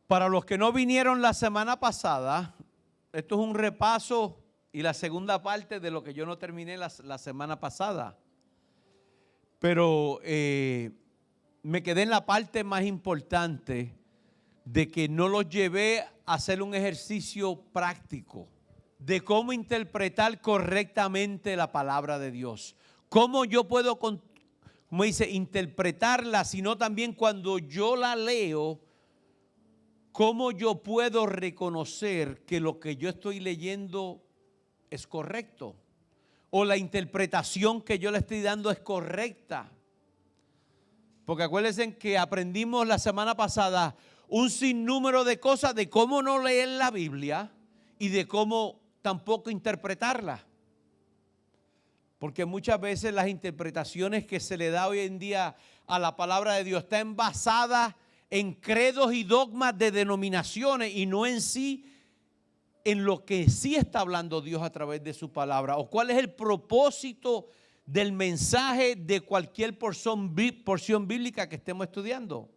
Para los que no vinieron la semana pasada, esto es un repaso y la segunda parte de lo que yo no terminé la semana pasada. Pero me quedé en la parte más importante de que no los llevé a hacer un ejercicio práctico de cómo interpretar correctamente la palabra de Dios. Cómo yo puedo, como dice, interpretarla, sino también cuando yo la leo, cómo yo puedo reconocer que lo que yo estoy leyendo es correcto o la interpretación que yo le estoy dando es correcta. Porque acuérdense que aprendimos la semana pasada un sinnúmero de cosas de cómo no leer la Biblia y de cómo tampoco interpretarla. Porque muchas veces las interpretaciones que se le da hoy en día a la palabra de Dios están basadas en credos y dogmas de denominaciones y no en sí, en lo que sí está hablando Dios a través de su palabra, o cuál es el propósito del mensaje de cualquier porción bíblica que estemos estudiando.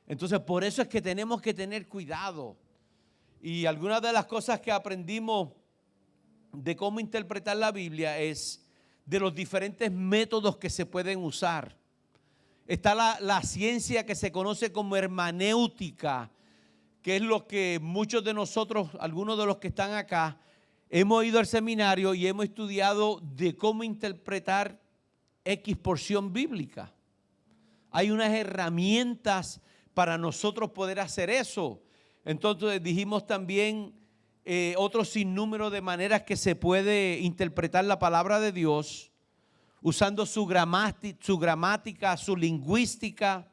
Entonces, por eso es que tenemos que tener cuidado. Y algunas de las cosas que aprendimos de cómo interpretar la Biblia es de los diferentes métodos que se pueden usar. Está la ciencia que se conoce como hermenéutica, que es lo que muchos de nosotros, algunos de los que están acá, hemos ido al seminario y hemos estudiado de cómo interpretar X porción bíblica. Hay unas herramientas para nosotros poder hacer eso. Entonces dijimos también otro sinnúmero de maneras que se puede interpretar la palabra de Dios, usando su gramática, su lingüística,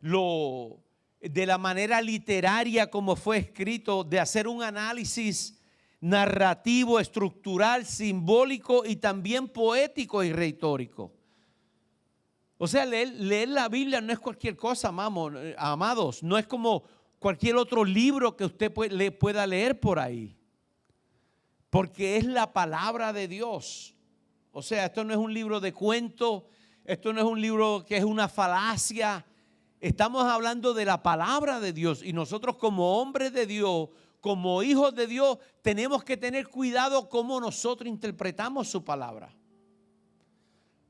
de la manera literaria como fue escrito, de hacer un análisis narrativo, estructural, simbólico y también poético y retórico. O sea, leer la Biblia no es cualquier cosa, amados. No es como cualquier otro libro que usted pueda leer por ahí. Porque es la palabra de Dios. O sea, esto no es un libro de cuentos. Esto no es un libro que es una falacia. Estamos hablando de la palabra de Dios. Y nosotros como hombres de Dios, como hijos de Dios, tenemos que tener cuidado cómo nosotros interpretamos su palabra.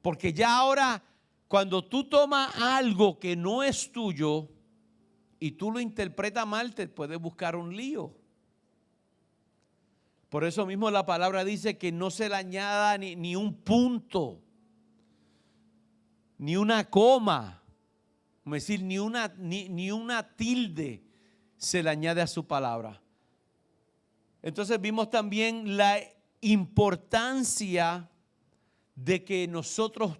Porque ya ahora, cuando tú tomas algo que no es tuyo y tú lo interpretas mal, te puedes buscar un lío. Por eso mismo la palabra dice que no se le añada ni un punto, ni una coma, es decir, ni una tilde se le añade a su palabra. Entonces vimos también la importancia de que nosotros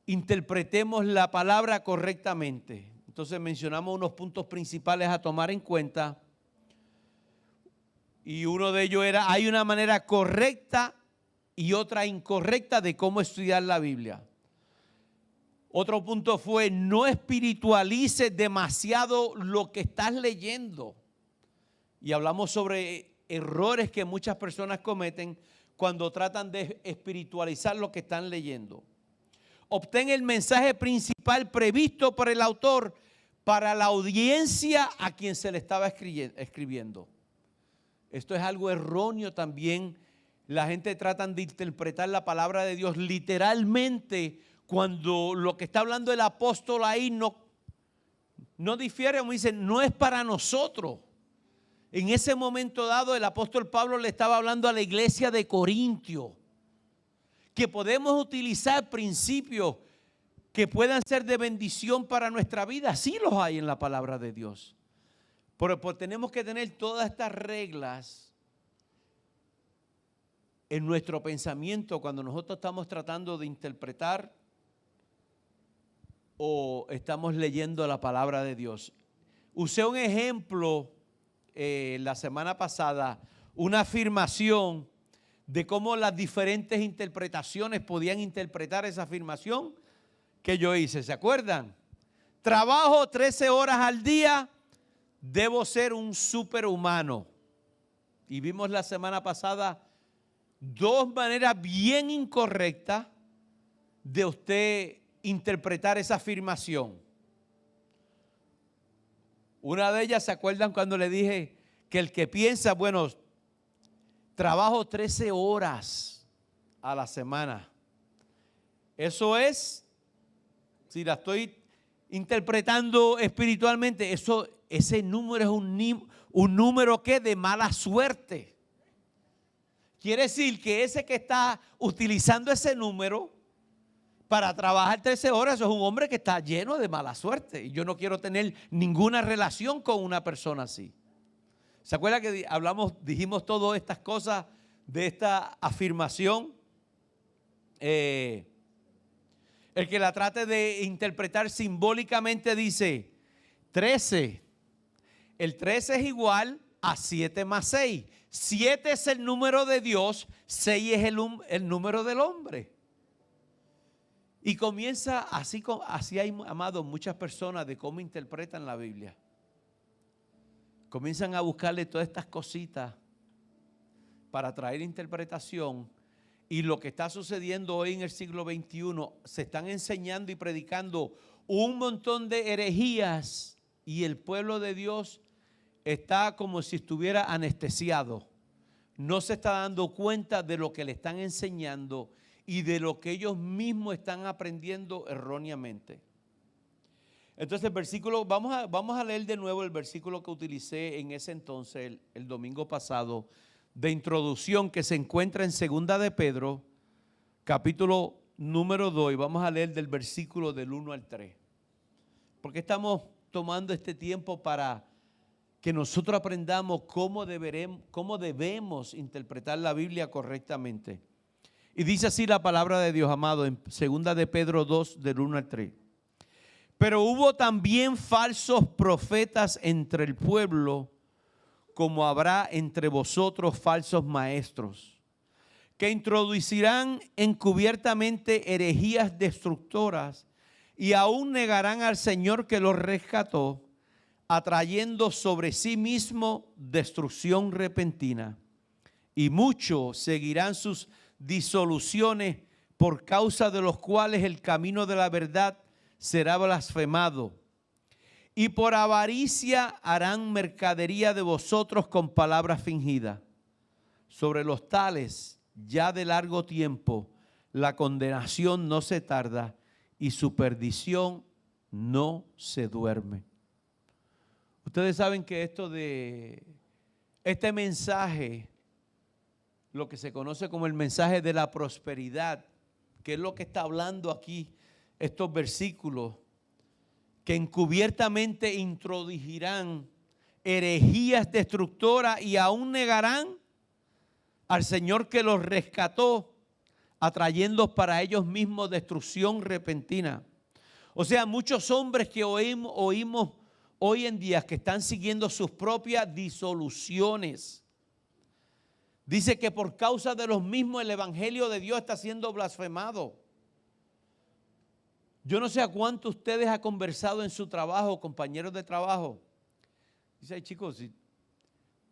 interpretemos la palabra correctamente. Entonces mencionamos unos puntos principales a tomar en cuenta. Y uno de ellos era, hay una manera correcta y otra incorrecta de cómo estudiar la Biblia. Otro punto fue, no espiritualices demasiado lo que estás leyendo. Y hablamos sobre errores que muchas personas cometen cuando tratan de espiritualizar lo que están leyendo. Obtén el mensaje principal previsto por el autor para la audiencia a quien se le estaba escribiendo. Esto es algo erróneo también. La gente trata de interpretar la palabra de Dios literalmente cuando lo que está hablando el apóstol ahí no difiere, como dicen, no es para nosotros. En ese momento dado el apóstol Pablo le estaba hablando a la iglesia de Corintio, que podemos utilizar principios que puedan ser de bendición para nuestra vida. Sí los hay en la palabra de Dios. Pero tenemos que tener todas estas reglas en nuestro pensamiento cuando nosotros estamos tratando de interpretar o estamos leyendo la palabra de Dios. Usé un ejemplo la semana pasada, una afirmación de cómo las diferentes interpretaciones podían interpretar esa afirmación que yo hice. ¿Se acuerdan? Trabajo 13 horas al día, debo ser un superhumano. Y vimos la semana pasada dos maneras bien incorrectas de usted interpretar esa afirmación. Una de ellas, ¿se acuerdan cuando le dije que el que piensa, bueno, trabajo 13 horas a la semana? Eso es, si la estoy interpretando espiritualmente, ese número es un número que de mala suerte. Quiere decir que ese que está utilizando ese número para trabajar 13 horas, eso es un hombre que está lleno de mala suerte. Y yo no quiero tener ninguna relación con una persona así. ¿Se acuerda que dijimos todas estas cosas de esta afirmación? El que la trate de interpretar simbólicamente dice 13. El 13 es igual a 7 más 6. 7 es el número de Dios, 6 es el número del hombre. Y comienza así hay, amados, muchas personas de cómo interpretan la Biblia. Comienzan a buscarle todas estas cositas para traer interpretación. Y lo que está sucediendo hoy en el siglo XXI, se están enseñando y predicando un montón de herejías y el pueblo de Dios está como si estuviera anestesiado. No se está dando cuenta de lo que le están enseñando y de lo que ellos mismos están aprendiendo erróneamente. Entonces el versículo, vamos a leer de nuevo el versículo que utilicé en ese entonces, el domingo pasado, de introducción, que se encuentra en 2 de Pedro, capítulo número 2, y vamos a leer del versículo del 1 al 3. Porque estamos tomando este tiempo para que nosotros aprendamos cómo debemos interpretar la Biblia correctamente. Y dice así la palabra de Dios, amado, en 2 de Pedro 2, del 1 al 3. Pero hubo también falsos profetas entre el pueblo, como habrá entre vosotros falsos maestros, que introducirán encubiertamente herejías destructoras y aún negarán al Señor que los rescató, atrayendo sobre sí mismo destrucción repentina. Y muchos seguirán sus disoluciones, por causa de los cuales el camino de la verdad será blasfemado. Y por avaricia harán mercadería de vosotros con palabras fingidas. Sobre los tales, ya de largo tiempo, la condenación no se tarda y su perdición no se duerme. Ustedes saben que este mensaje, lo que se conoce como el mensaje de la prosperidad, que es lo que está hablando aquí estos versículos, que encubiertamente introducirán herejías destructoras y aún negarán al Señor que los rescató, atrayendo para ellos mismos destrucción repentina. O sea, muchos hombres que oímos hoy en día que están siguiendo sus propias disoluciones. Dice que por causa de los mismos el evangelio de Dios está siendo blasfemado. Yo no sé a cuánto ustedes han conversado en su trabajo, compañeros de trabajo. Dice, ay, chicos,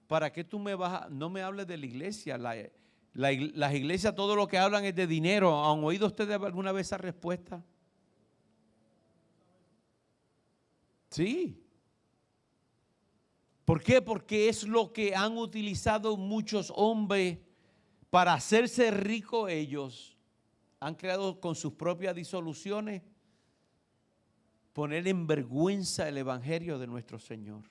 ¿para qué tú no me hables de la iglesia? Las iglesias todo lo que hablan es de dinero. ¿Han oído ustedes alguna vez esa respuesta? Sí. ¿Por qué? Porque es lo que han utilizado muchos hombres para hacerse ricos ellos. Han creado con sus propias disoluciones poner en vergüenza el evangelio de nuestro Señor.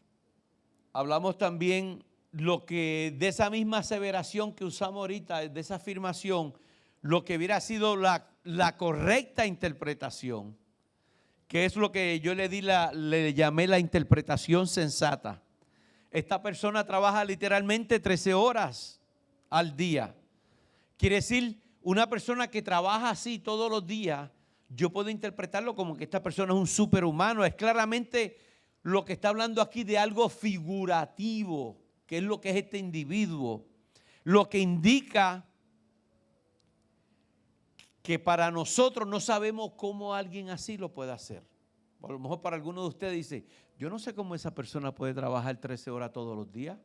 Hablamos también de esa misma aseveración que usamos ahorita, de esa afirmación, lo que hubiera sido la correcta interpretación, que es lo que yo le llamé la interpretación sensata. Esta persona trabaja literalmente 13 horas al día. Quiere decir, una persona que trabaja así todos los días, yo puedo interpretarlo como que esta persona es un superhumano. Es claramente lo que está hablando aquí de algo figurativo, que es lo que es este individuo. Lo que indica que para nosotros no sabemos cómo alguien así lo puede hacer. A lo mejor para algunos de ustedes dice, yo no sé cómo esa persona puede trabajar 13 horas todos los días.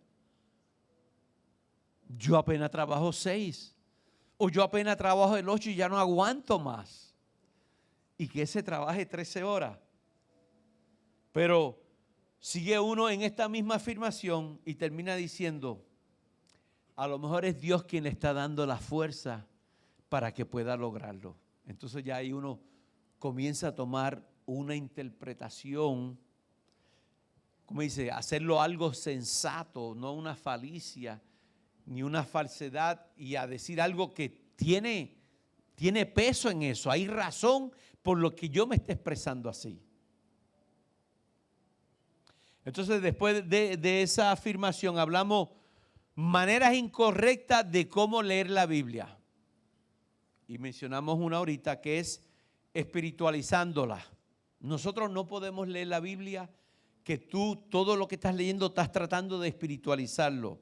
Yo apenas trabajo 6. O yo apenas trabajo el 8 y ya no aguanto más. Y que ese trabaje 13 horas. Pero sigue uno en esta misma afirmación y termina diciendo, a lo mejor es Dios quien le está dando la fuerza para que pueda lograrlo. Entonces ya ahí uno comienza a tomar una interpretación, como dice, hacerlo algo sensato, no una falicia ni una falsedad, y a decir algo que tiene peso en eso. Hay razón por lo que yo me esté expresando así. Entonces, después de esa afirmación, hablamos maneras incorrectas de cómo leer la Biblia. Y mencionamos una ahorita que es espiritualizándola. Nosotros no podemos leer la Biblia que tú todo lo que estás leyendo estás tratando de espiritualizarlo.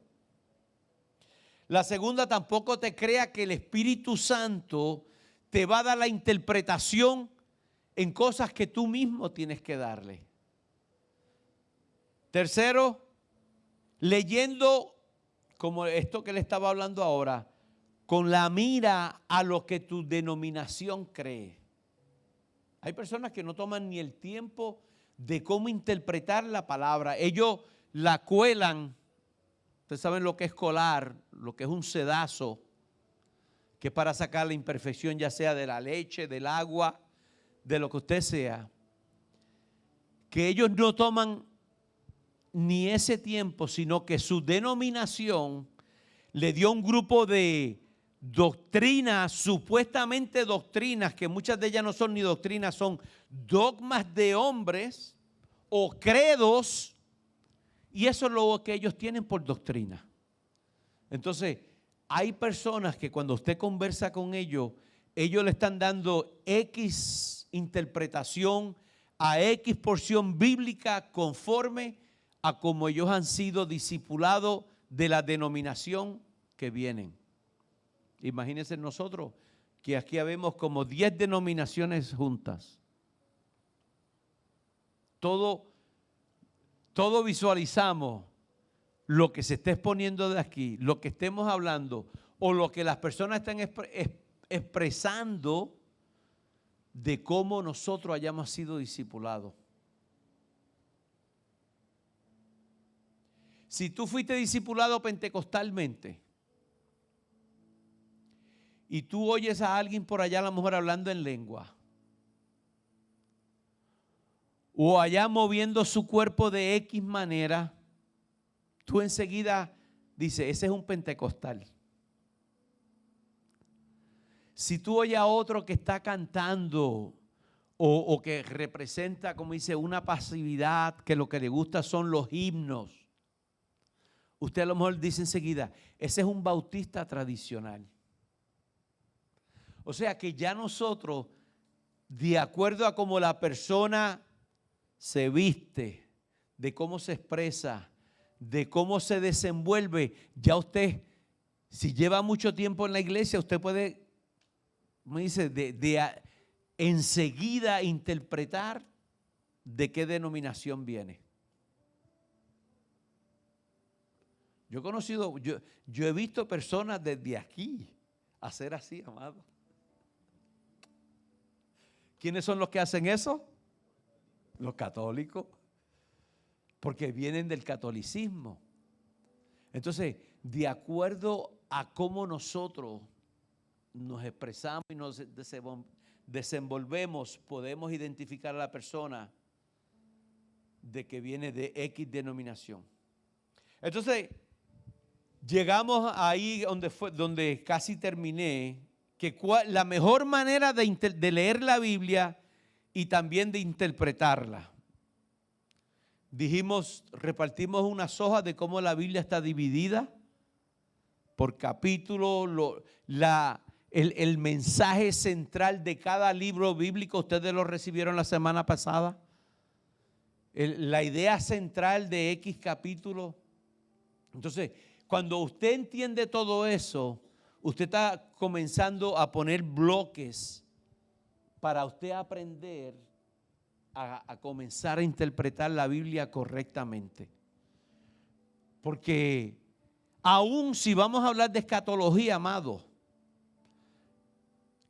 La segunda, tampoco te crea que el Espíritu Santo te va a dar la interpretación en cosas que tú mismo tienes que darle. Tercero, leyendo como esto que le estaba hablando ahora, con la mira a lo que tu denominación cree. Hay personas que no toman ni el tiempo de cómo interpretar la palabra. Ellos la cuelan. Ustedes saben lo que es colar, lo que es un sedazo, que es para sacar la imperfección, ya sea de la leche, del agua, de lo que usted sea. Que ellos no toman ni ese tiempo, sino que su denominación le dio un grupo de doctrinas, supuestamente doctrinas, que muchas de ellas no son ni doctrinas, son dogmas de hombres o credos, y eso es lo que ellos tienen por doctrina. Entonces, hay personas que cuando usted conversa con ellos, ellos le están dando X interpretación a X porción bíblica conforme a como ellos han sido discipulados de la denominación que vienen. Imagínense nosotros que aquí habemos como 10 denominaciones juntas. Todo visualizamos lo que se está exponiendo de aquí, lo que estemos hablando o lo que las personas están expresando de cómo nosotros hayamos sido discipulados. Si tú fuiste discipulado pentecostalmente y tú oyes a alguien por allá a lo mejor hablando en lengua o allá moviendo su cuerpo de X manera, tú enseguida dices, ese es un pentecostal. Si tú oyes a otro que está cantando o que representa, como dice, una pasividad, que lo que le gusta son los himnos, usted a lo mejor dice enseguida, ese es un bautista tradicional. O sea que ya nosotros, de acuerdo a cómo la persona se viste, de cómo se expresa, de cómo se desenvuelve, ya usted, si lleva mucho tiempo en la iglesia, usted puede, como dice, enseguida interpretar de qué denominación viene. Yo he visto personas desde aquí hacer así, amado. ¿Quiénes son los que hacen eso? Los católicos. Porque vienen del catolicismo. Entonces, de acuerdo a cómo nosotros nos expresamos y nos desenvolvemos, podemos identificar a la persona de que viene de X denominación. Entonces, llegamos ahí donde casi terminé, que la mejor manera de leer la Biblia y también de interpretarla. Dijimos, repartimos unas hojas de cómo la Biblia está dividida por capítulo, el mensaje central de cada libro bíblico. Ustedes lo recibieron la semana pasada. La idea central de X capítulo. Entonces, cuando usted entiende todo eso, usted está comenzando a poner bloques para usted aprender a comenzar a interpretar la Biblia correctamente. Porque aún si vamos a hablar de escatología, amado,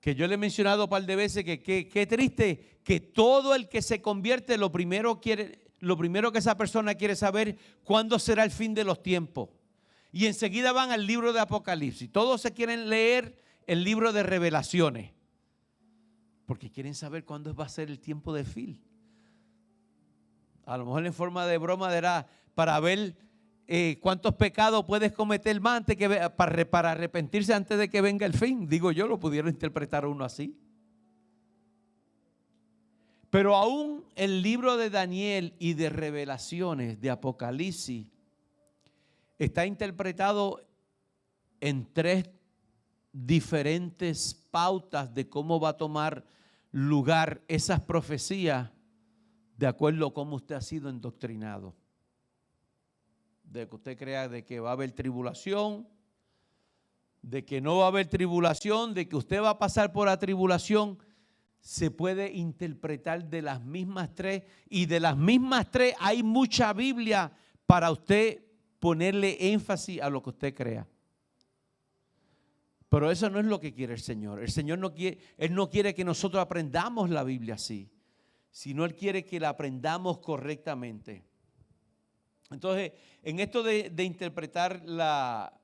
que yo le he mencionado un par de veces que qué triste que todo el que se convierte lo primero lo primero que esa persona quiere saber, ¿cuándo será el fin de los tiempos? Y enseguida van al libro de Apocalipsis. Todos se quieren leer el libro de Revelaciones, porque quieren saber cuándo va a ser el tiempo de fin. A lo mejor en forma de broma dirá, para ver cuántos pecados puedes cometer más antes para arrepentirse antes de que venga el fin. Digo yo, lo pudieron interpretar uno así. Pero aún el libro de Daniel y de Revelaciones, de Apocalipsis, está interpretado en 3 diferentes pautas de cómo va a tomar lugar esas profecías de acuerdo a cómo usted ha sido endoctrinado. De que usted crea de que va a haber tribulación, de que no va a haber tribulación, de que usted va a pasar por la tribulación, se puede interpretar de las mismas 3, y de las mismas 3 hay mucha Biblia para usted ponerle énfasis a lo que usted crea. Pero eso no es lo que quiere el Señor. El Señor no quiere, Él no quiere que nosotros aprendamos la Biblia así, sino Él quiere que la aprendamos correctamente. Entonces, en esto de interpretar la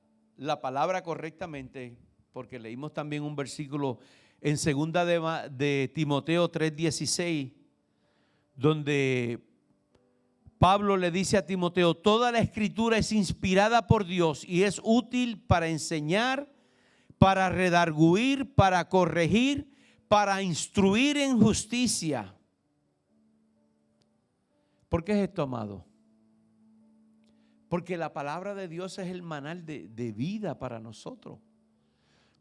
palabra correctamente, porque leímos también un versículo en 2 de Timoteo 3:16, donde Pablo le dice a Timoteo: toda la escritura es inspirada por Dios y es útil para enseñar, para redarguir, para corregir, para instruir en justicia. ¿Por qué es esto, amado? Porque la palabra de Dios es el manual de vida para nosotros.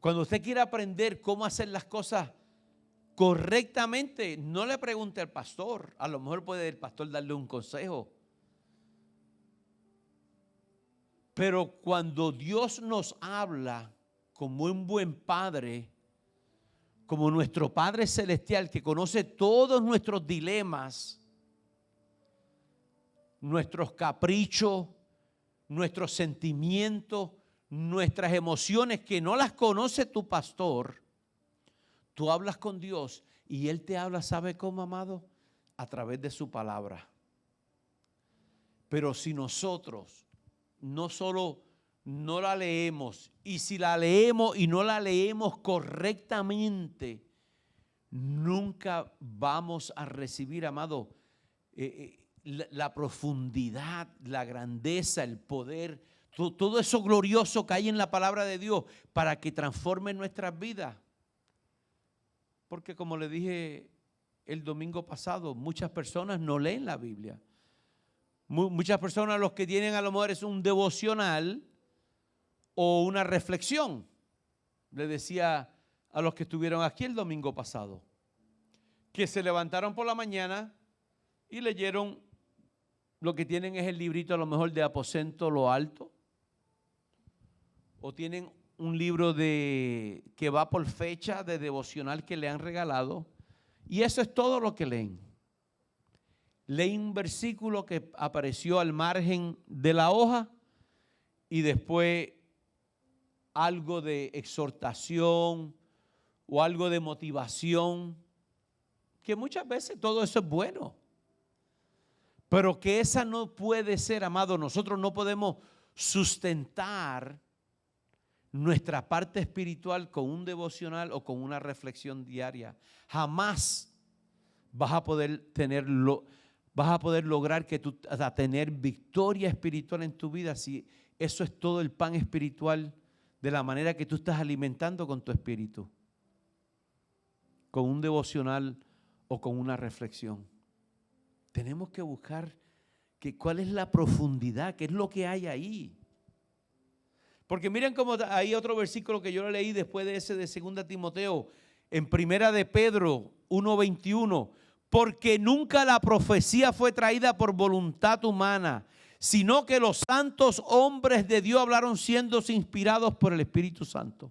Cuando usted quiere aprender cómo hacer las cosas correctamente, no le pregunte al pastor. A lo mejor puede el pastor darle un consejo. Pero cuando Dios nos habla como un buen padre, como nuestro Padre Celestial que conoce todos nuestros dilemas, nuestros caprichos, nuestros sentimientos, nuestras emociones, que no las conoce tu pastor, tú hablas con Dios y Él te habla, ¿sabe cómo, amado? A través de su palabra. Pero si nosotros no solo no la leemos, y si la leemos y no la leemos correctamente, nunca vamos a recibir, amado, la profundidad, la grandeza, el poder, todo eso glorioso que hay en la palabra de Dios para que transforme nuestras vidas. Porque como le dije el domingo pasado, muchas personas no leen la Biblia. Muchas personas, los que tienen a lo mejor es un devocional o una reflexión. Le decía a los que estuvieron aquí el domingo pasado, que se levantaron por la mañana y leyeron, lo que tienen es el librito a lo mejor de Aposento lo Alto, o tienen un libro que va por fecha de devocional que le han regalado, y eso es todo lo que leen. Leen un versículo que apareció al margen de la hoja y después algo de exhortación o algo de motivación, que muchas veces todo eso es bueno, pero que esa no puede ser, amado. Nosotros no podemos sustentar nuestra parte espiritual con un devocional o con una reflexión diaria. Jamás vas a poder lograr que tú a tener victoria espiritual en tu vida si eso es todo el pan espiritual de la manera que tú estás alimentando con tu espíritu, con un devocional o con una reflexión. Tenemos que buscar cuál es la profundidad, qué es lo que hay ahí. Porque miren cómo hay otro versículo que yo lo leí después de ese de 2 Timoteo, en 1 de Pedro 1:21. Porque nunca la profecía fue traída por voluntad humana, sino que los santos hombres de Dios hablaron siendo inspirados por el Espíritu Santo.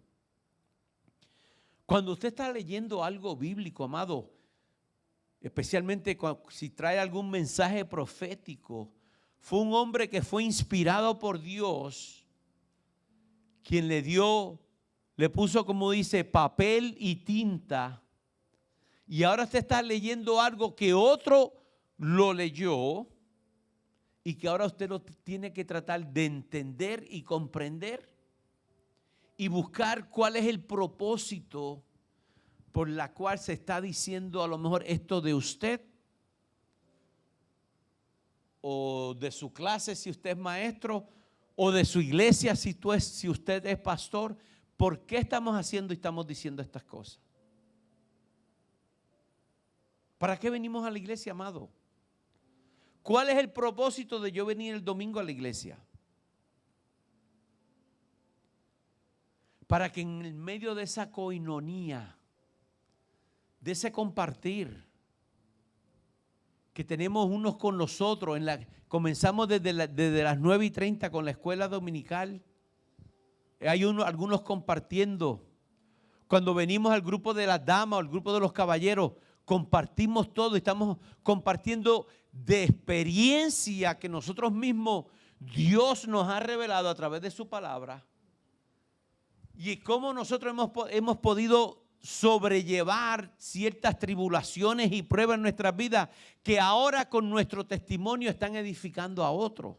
Cuando usted está leyendo algo bíblico, amado, especialmente si trae algún mensaje profético, fue un hombre que fue inspirado por Dios, quien le puso, como dice, papel y tinta. Y ahora usted está leyendo algo que otro lo leyó y que ahora usted lo tiene que tratar de entender y comprender y buscar cuál es el propósito por la cual se está diciendo a lo mejor esto de usted o de su clase si usted es maestro o de su iglesia si usted es pastor. ¿Por qué estamos haciendo y estamos diciendo estas cosas? ¿Para qué venimos a la iglesia, amado? ¿Cuál es el propósito de yo venir el domingo a la iglesia? Para que en el medio de esa coinonía, de ese compartir que tenemos unos con los otros, comenzamos desde las 9:30 con la escuela dominical. Hay algunos compartiendo. Cuando venimos al grupo de las damas o al grupo de los caballeros, compartimos todo. Estamos compartiendo de experiencia que nosotros mismos, Dios nos ha revelado a través de su palabra. Y cómo nosotros hemos podido sobrellevar ciertas tribulaciones y pruebas en nuestras vidas que ahora con nuestro testimonio están edificando a otros.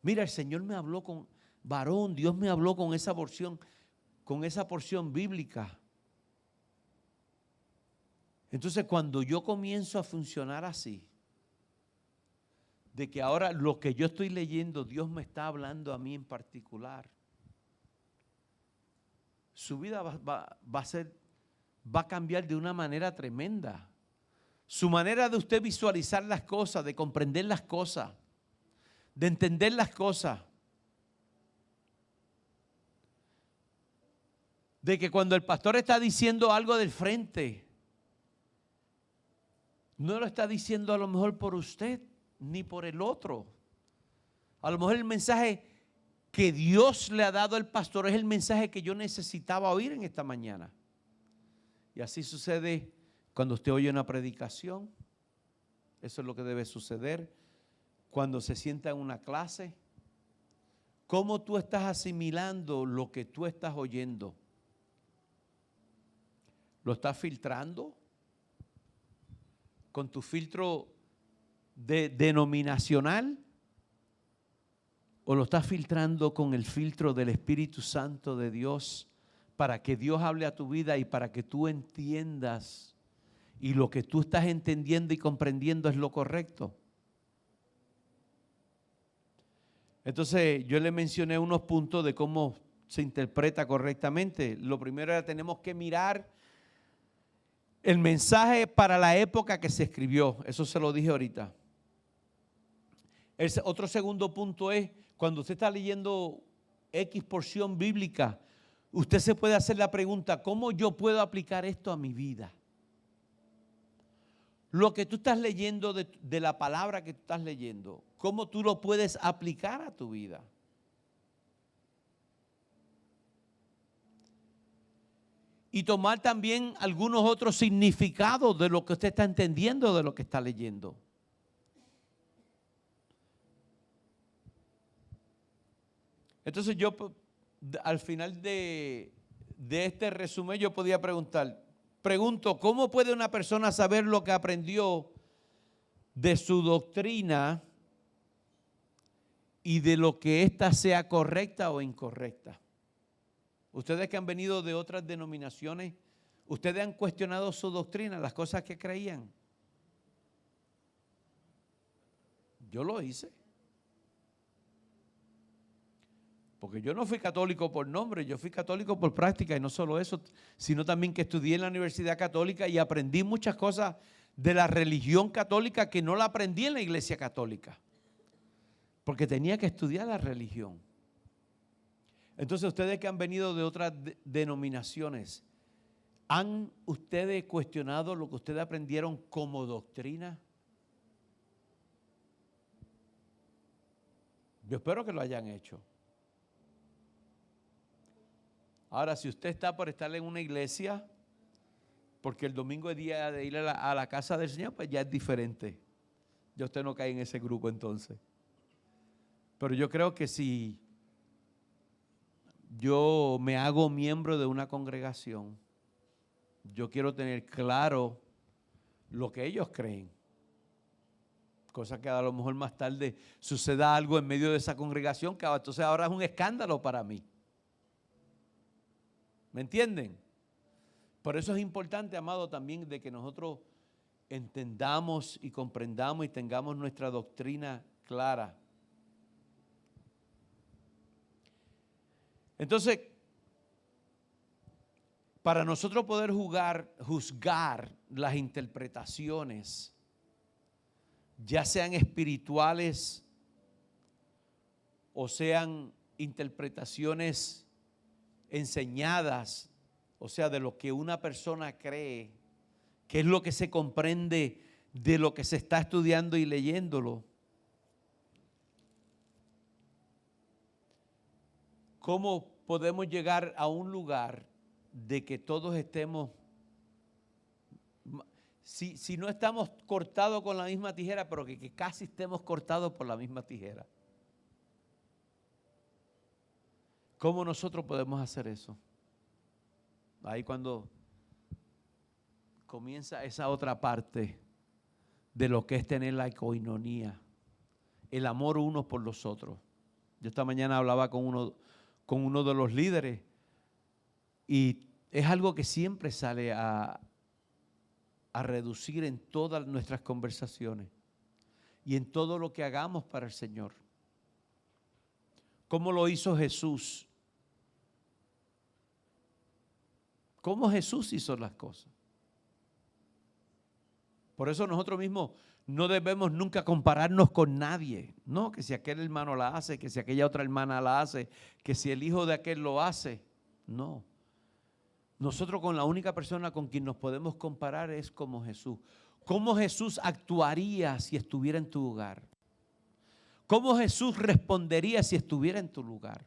Mira, el Señor me habló con varón, Dios me habló con esa porción bíblica. Entonces, cuando yo comienzo a funcionar así, de que ahora lo que yo estoy leyendo, Dios me está hablando a mí en particular, su vida va a cambiar de una manera tremenda. Su manera de usted visualizar las cosas, de comprender las cosas, de entender las cosas. De que cuando el pastor está diciendo algo del frente, no lo está diciendo a lo mejor por usted, ni por el otro. A lo mejor el mensaje que Dios le ha dado al pastor es el mensaje que yo necesitaba oír en esta mañana. Y así sucede cuando usted oye una predicación. Eso es lo que debe suceder. Cuando se sienta en una clase, ¿cómo tú estás asimilando lo que tú estás oyendo? ¿Lo estás filtrando con tu filtro denominacional? ¿O lo estás filtrando con el filtro del Espíritu Santo de Dios para que Dios hable a tu vida y para que tú entiendas y lo que tú estás entendiendo y comprendiendo es lo correcto? Entonces yo le mencioné unos puntos de cómo se interpreta correctamente. Lo primero era tenemos que mirar el mensaje para la época que se escribió. Eso se lo dije ahorita. Otro segundo punto es cuando usted está leyendo X porción bíblica, usted se puede hacer la pregunta, ¿cómo yo puedo aplicar esto a mi vida? Lo que tú estás leyendo de la palabra que tú estás leyendo, ¿cómo tú lo puedes aplicar a tu vida? Y tomar también algunos otros significados de lo que usted está entendiendo de lo que está leyendo. Entonces yo al final de este resumen yo podía pregunto, ¿cómo puede una persona saber lo que aprendió de su doctrina y de lo que ésta sea correcta o incorrecta? Ustedes que han venido de otras denominaciones, ¿ustedes han cuestionado su doctrina, las cosas que creían? Yo lo hice. Porque yo no fui católico por nombre, yo fui católico por práctica, y no solo eso, sino también que estudié en la Universidad Católica y aprendí muchas cosas de la religión católica que no la aprendí en la Iglesia Católica, porque tenía que estudiar la religión. Entonces ustedes que han venido de otras denominaciones, ¿han ustedes cuestionado lo que ustedes aprendieron como doctrina? Yo espero que lo hayan hecho. Ahora, si usted está por estar en una iglesia, porque el domingo es día de ir a la casa del Señor, pues ya es diferente. Ya usted no cae en ese grupo entonces. Pero yo creo que si yo me hago miembro de una congregación, yo quiero tener claro lo que ellos creen. Cosa que a lo mejor más tarde suceda algo en medio de esa congregación, que entonces ahora es un escándalo para mí. ¿Me entienden? Por eso es importante, amado, también de que nosotros entendamos y comprendamos y tengamos nuestra doctrina clara. Entonces, para nosotros poder juzgar las interpretaciones, ya sean espirituales o sean interpretaciones enseñadas, o sea, de lo que una persona cree, que es lo que se comprende de lo que se está estudiando y leyéndolo. ¿Cómo podemos llegar a un lugar de que todos estemos, si no estamos cortados con la misma tijera, pero que casi estemos cortados por la misma tijera? ¿Cómo nosotros podemos hacer eso? Ahí cuando comienza esa otra parte de lo que es tener la coinonía, el amor unos por los otros. Yo esta mañana hablaba con uno de los líderes y es algo que siempre sale a reducir en todas nuestras conversaciones y en todo lo que hagamos para el Señor. ¿Cómo lo hizo Jesús? ¿Cómo Jesús hizo las cosas? Por eso nosotros mismos no debemos nunca compararnos con nadie. No, que si aquel hermano la hace, que si aquella otra hermana la hace, que si el hijo de aquel lo hace. No. Nosotros con la única persona con quien nos podemos comparar es como Jesús. ¿Cómo Jesús actuaría si estuviera en tu lugar? ¿Cómo Jesús respondería si estuviera en tu lugar?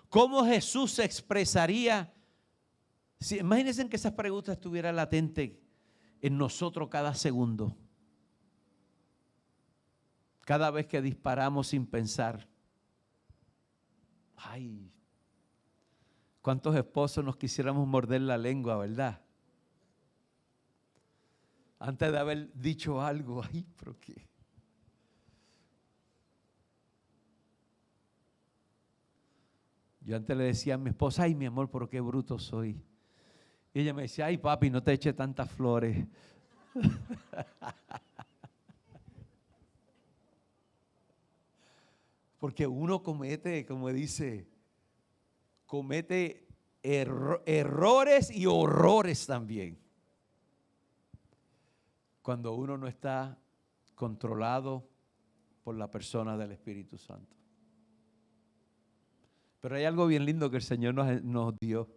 ¿Cómo Jesús se expresaría? Imagínense que esa pregunta estuviera latente en nosotros cada segundo. Cada vez que disparamos sin pensar. Ay, ¿cuántos esposos nos quisiéramos morder la lengua, verdad? Antes de haber dicho algo, ay, pero qué. Yo antes le decía a mi esposa, ay, mi amor, pero qué bruto soy. Y ella me decía, ay, papi, no te eches tantas flores. Porque uno comete, como dice, comete errores y horrores también. Cuando uno no está controlado por la persona del Espíritu Santo. Pero hay algo bien lindo que el Señor nos dio.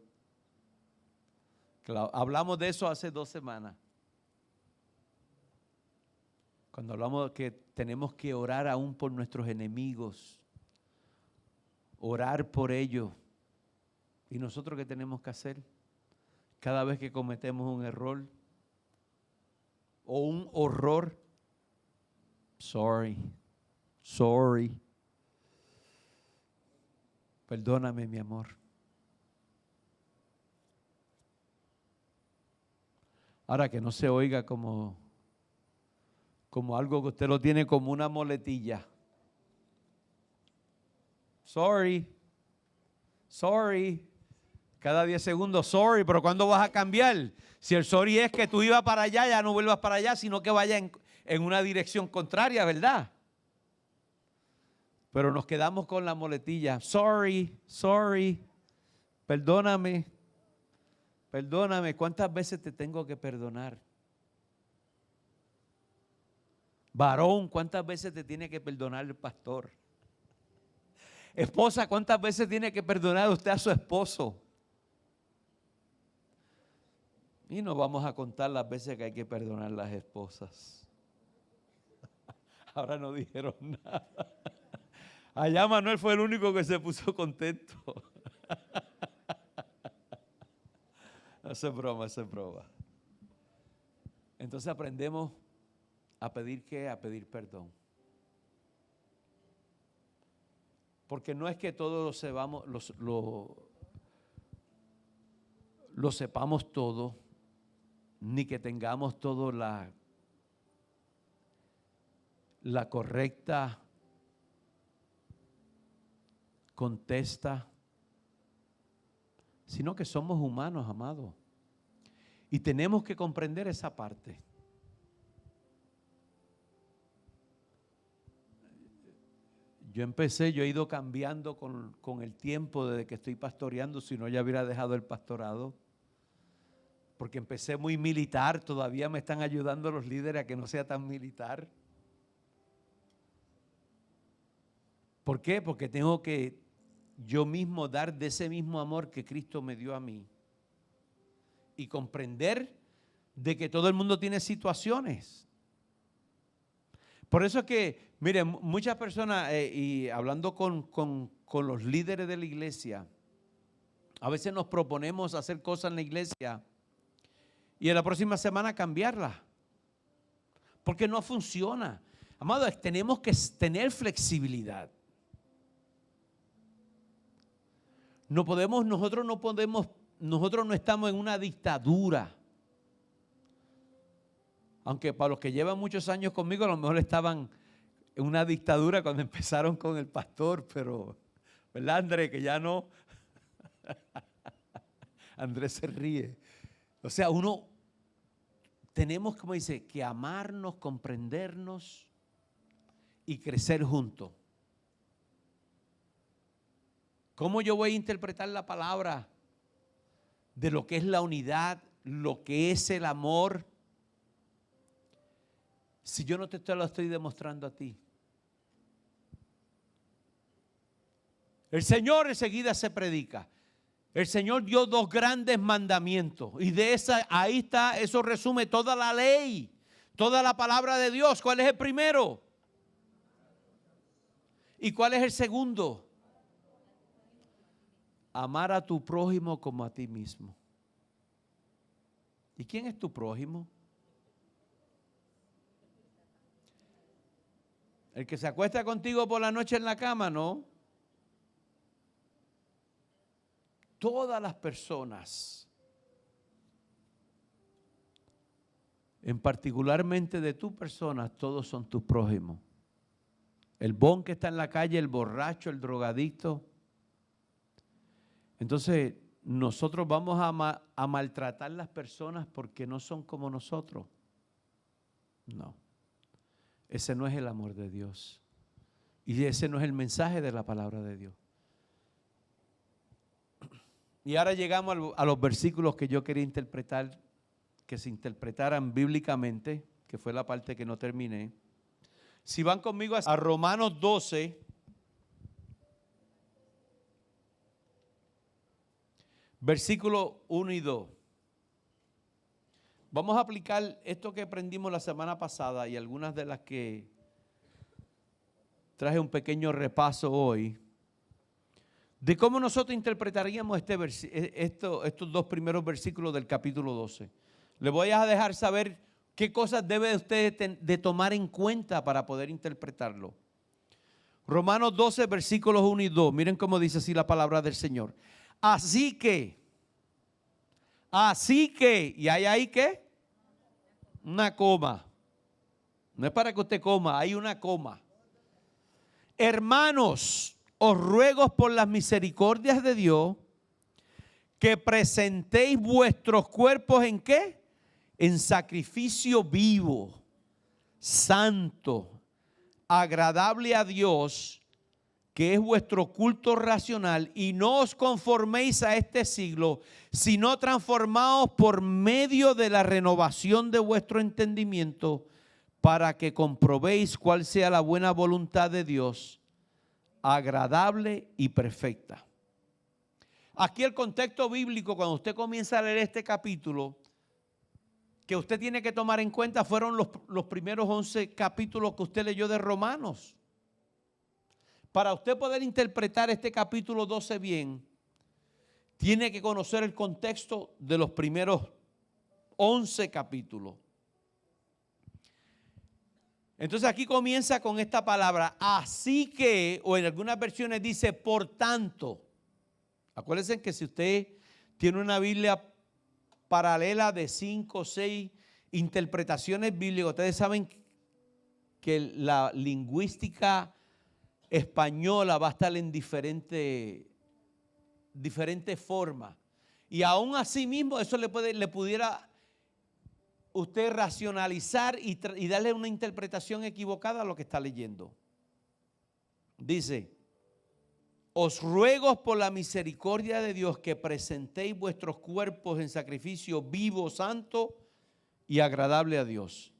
Hablamos de eso hace 2 semanas. Cuando hablamos de que tenemos que orar aún por nuestros enemigos. Orar por ellos. ¿Y nosotros qué tenemos que hacer? Cada vez que cometemos un error o un horror. Sorry. Perdóname, mi amor. Ahora que no se oiga como algo que usted lo tiene como una muletilla. Sorry. Cada 10 segundos, sorry, pero ¿cuándo vas a cambiar? Si el sorry es que tú ibas para allá, ya no vuelvas para allá, sino que vaya en una dirección contraria, ¿verdad? Pero nos quedamos con la muletilla. Sorry. Perdóname. ¿Cuántas veces te tengo que perdonar? Varón, ¿cuántas veces te tiene que perdonar el pastor? Esposa, ¿cuántas veces tiene que perdonar usted a su esposo? Y no vamos a contar las veces que hay que perdonar las esposas. Ahora no dijeron nada. Allá Manuel fue el único que se puso contento. Eso es broma. Entonces aprendemos a pedir ¿qué? A pedir perdón. Porque no es que todos lo sepamos todo, ni que tengamos todo la correcta contesta, sino que somos humanos, amados. Y tenemos que comprender esa parte. Yo he ido cambiando con el tiempo desde que estoy pastoreando, si no ya hubiera dejado el pastorado. Porque empecé muy militar, todavía me están ayudando los líderes a que no sea tan militar. ¿Por qué? Porque tengo que yo mismo dar de ese mismo amor que Cristo me dio a mí. Y comprender de que todo el mundo tiene situaciones. Por eso es que, miren, muchas personas, y hablando con los líderes de la iglesia, a veces nos proponemos hacer cosas en la iglesia y en la próxima semana cambiarlas. Porque no funciona. Amados, tenemos que tener flexibilidad. Nosotros no estamos en una dictadura. Aunque para los que llevan muchos años conmigo, a lo mejor estaban en una dictadura cuando empezaron con el pastor, pero, ¿verdad, Andrés? Que ya no. Andrés se ríe. O sea, tenemos, como dice, que amarnos, comprendernos y crecer juntos. ¿Cómo yo voy a interpretar la palabra de lo que es la unidad, lo que es el amor, si yo no te lo estoy demostrando a ti? El Señor enseguida se predica. El Señor dio 2 grandes mandamientos y ahí está, eso resume toda la ley, toda la palabra de Dios. ¿Cuál es el primero? ¿Y cuál es el segundo? Amar a tu prójimo como a ti mismo. ¿Y quién es tu prójimo? El que se acuesta contigo por la noche en la cama, ¿no? Todas las personas, en particularmente de tu persona, todos son tus prójimos. El bon que está en la calle, el borracho, el drogadicto. Entonces, nosotros vamos a maltratar las personas porque no son como nosotros. No. Ese no es el amor de Dios. Y ese no es el mensaje de la palabra de Dios. Y ahora llegamos a los versículos que yo quería interpretar, que se interpretaran bíblicamente, que fue la parte que no terminé. Si van conmigo a Romanos 12, versículos 1 y 2. Vamos a aplicar esto que aprendimos la semana pasada y algunas de las que traje un pequeño repaso hoy, de cómo nosotros interpretaríamos estos 2 primeros versículos del capítulo 12. Le voy a dejar saber qué cosas debe usted de tomar en cuenta para poder interpretarlo. Romanos 12, versículos 1 y 2. Miren cómo dice así la palabra del Señor. Así que, y hay ahí ¿qué? Una coma. No es para que usted coma, hay una coma. Hermanos, os ruego por las misericordias de Dios que presentéis vuestros cuerpos ¿en qué? En sacrificio vivo, santo, agradable a Dios, que es vuestro culto racional, y no os conforméis a este siglo, sino transformaos por medio de la renovación de vuestro entendimiento, para que comprobéis cuál sea la buena voluntad de Dios, agradable y perfecta. Aquí el contexto bíblico, cuando usted comienza a leer este capítulo, que usted tiene que tomar en cuenta, fueron los primeros 11 capítulos que usted leyó de Romanos. Para usted poder interpretar este capítulo 12 bien, tiene que conocer el contexto de los primeros 11 capítulos. Entonces aquí comienza con esta palabra, así que, o en algunas versiones dice, por tanto. Acuérdense que si usted tiene una Biblia paralela de 5 o 6 interpretaciones bíblicas, ustedes saben que la lingüística española va a estar en diferentes formas. Y aún así mismo eso le pudiera usted racionalizar y darle una interpretación equivocada a lo que está leyendo. Dice: os ruego por la misericordia de Dios que presentéis vuestros cuerpos en sacrificio vivo, santo y agradable a Dios.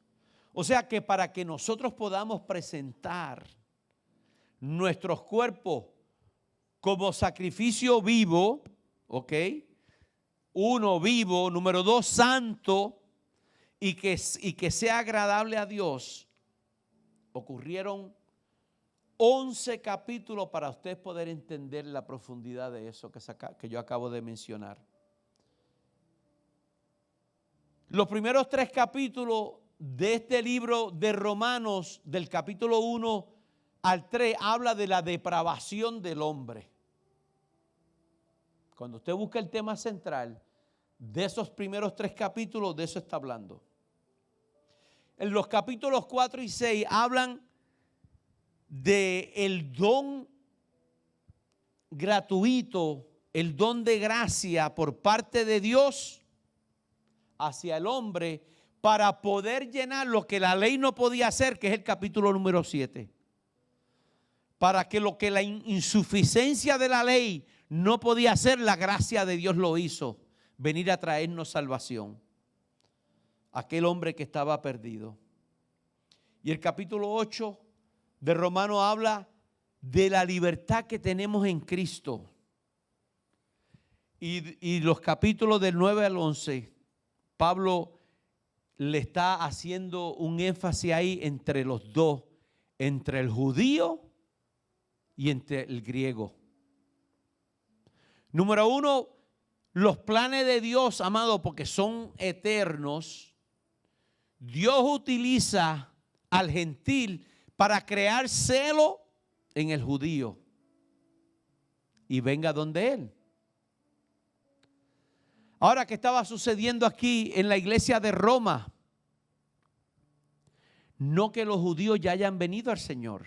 O sea que para que nosotros podamos presentar nuestros cuerpos como sacrificio vivo, ¿ok? 1, vivo. Número 2, santo, y que sea agradable a Dios. Ocurrieron 11 capítulos para usted poder entender la profundidad de eso que yo acabo de mencionar. Los primeros 3 capítulos de este libro de Romanos, del capítulo 1 al 3, habla de la depravación del hombre. Cuando usted busca el tema central de esos primeros 3 capítulos, de eso está hablando. En los capítulos 4 y 6 hablan del don gratuito, el don de gracia por parte de Dios hacia el hombre para poder llenar lo que la ley no podía hacer, que es el capítulo número 7. Para que lo que la insuficiencia de la ley no podía hacer, la gracia de Dios lo hizo, venir a traernos salvación. Aquel hombre que estaba perdido. Y el capítulo 8 de Romanos habla de la libertad que tenemos en Cristo. Y los capítulos del 9 al 11, Pablo le está haciendo un énfasis ahí entre los dos, entre el judío y entre el griego. Número 1, los planes de Dios, amado, porque son eternos. Dios utiliza al gentil para crear celo en el judío y venga donde él. Ahora, ¿qué estaba sucediendo aquí en la iglesia de Roma? No que los judíos ya hayan venido al Señor,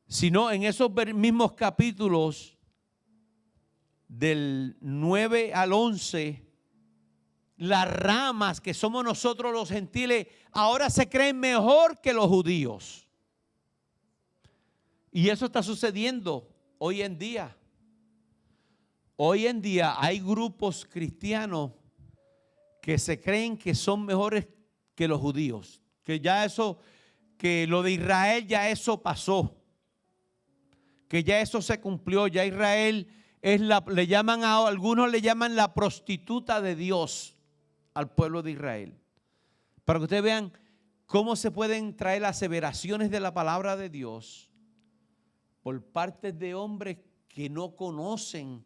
sino en esos mismos capítulos del 9 al 11, las ramas que somos nosotros los gentiles ahora se creen mejor que los judíos. Y eso está sucediendo hoy en día. Hoy en día hay grupos cristianos que se creen que son mejores que los judíos. Que ya eso, que lo de Israel ya eso pasó. Que ya eso se cumplió. Ya Israel algunos le llaman la prostituta de Dios al pueblo de Israel. Para que ustedes vean cómo se pueden traer aseveraciones de la palabra de Dios por parte de hombres que no conocen